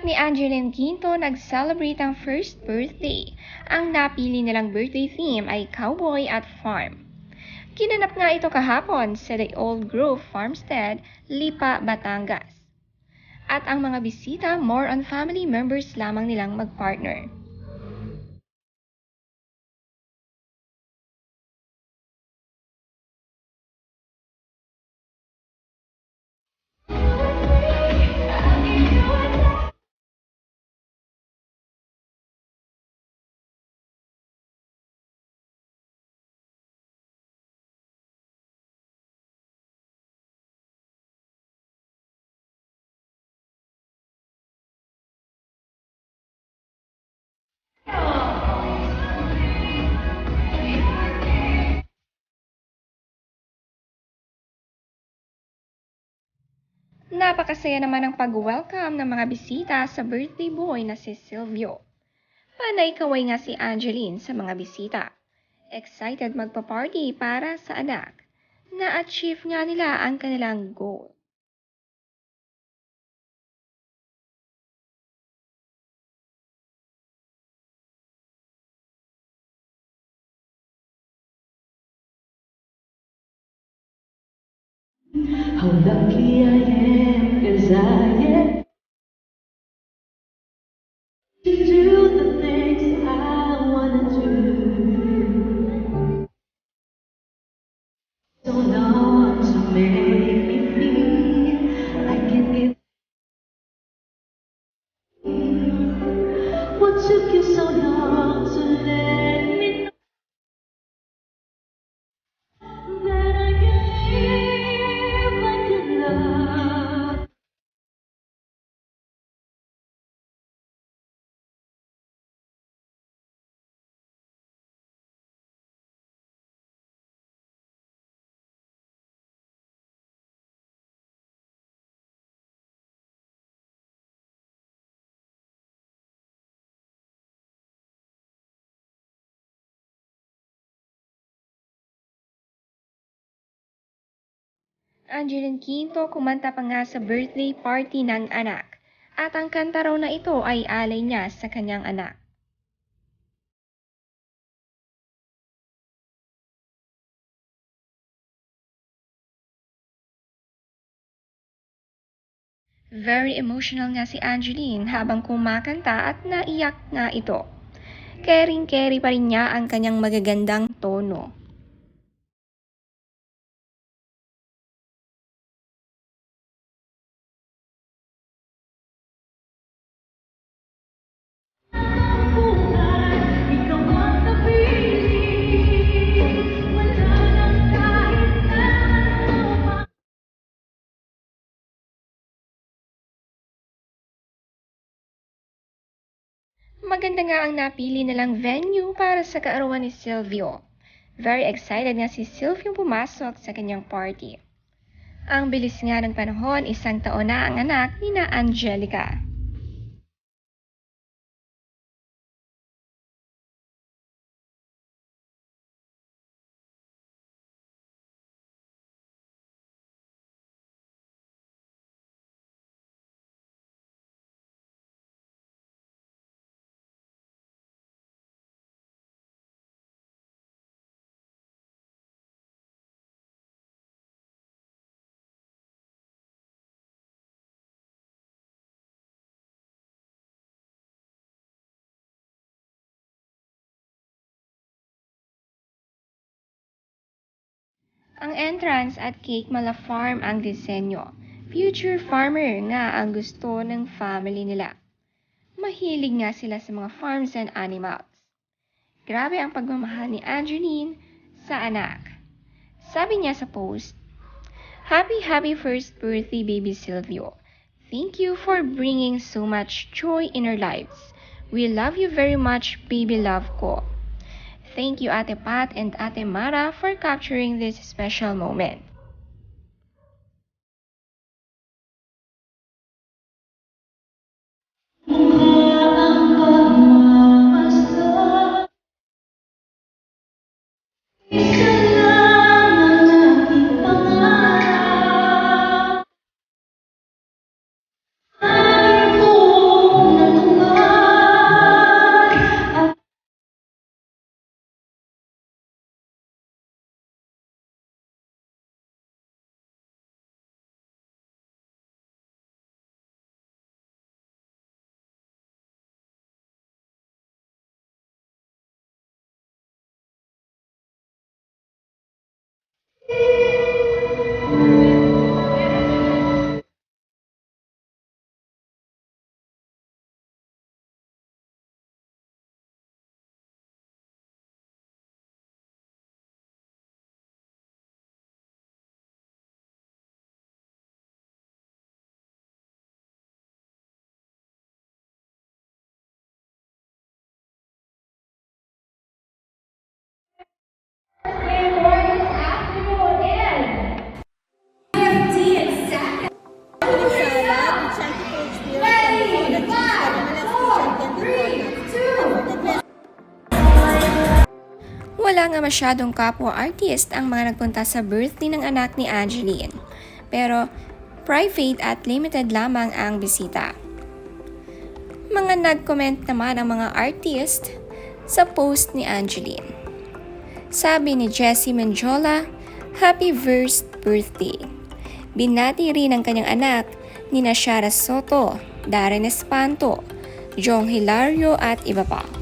Anak ni Angeline Quinto nag-celebrate ang first birthday. Ang napili nilang birthday theme ay cowboy at farm. Kinanap nga ito kahapon sa The Old Grove Farmstead, Lipa, Batangas. At ang mga bisita more on family members lamang nilang magpartner. Napakasaya naman ang pag-welcome ng mga bisita sa birthday boy na si Silvio. Panay kaway nga si Angeline sa mga bisita. Excited magpa-party para sa anak. Na-achieve nga nila ang kanilang goal. How lucky I am, 'cause I am to do the things I wanna do. So long to make me feel I can give. What took you so long to let me know that I can live like a love? Angeline Quinto kumanta pa nga sa birthday party ng anak. At ang kanta raw na ito ay alay niya sa kanyang anak. Very emotional nga si Angeline habang kumakanta at naiyak nga ito. Caring-carry pa rin niya ang kanyang magagandang tono. Ikaw ang napili, wala nang kahit ano. Maganda nga ang napili nilang venue para sa kaarawan ni Silvio. Very excited nga si Silvio pumasok sa kanyang party. Ang bilis nga ng panahon, 1 taon na ang anak ni na Angelica. Ang entrance at cake mala farm ang disenyo. Future farmer nga ang gusto ng family nila. Mahilig nga sila sa mga farms and animals. Grabe ang pagmamahal ni Angeline sa anak. Sabi niya sa post, Happy first birthday baby Silvio. Thank you for bringing so much joy in our lives. We love you very much, baby love ko. Thank you Ate Pat and Ate Mara for capturing this special moment. Wala nga masyadong kapwa artist ang mga nagpunta sa birthday ng anak ni Angeline. Pero private at limited lamang ang bisita. Mga nag-comment naman ang mga artist sa post ni Angeline. Sabi ni Jessie Menjola, "Happy first birthday." Binati rin ang kanyang anak ni Shara Soto, Darren Espanto, Jong Hilario at iba pa.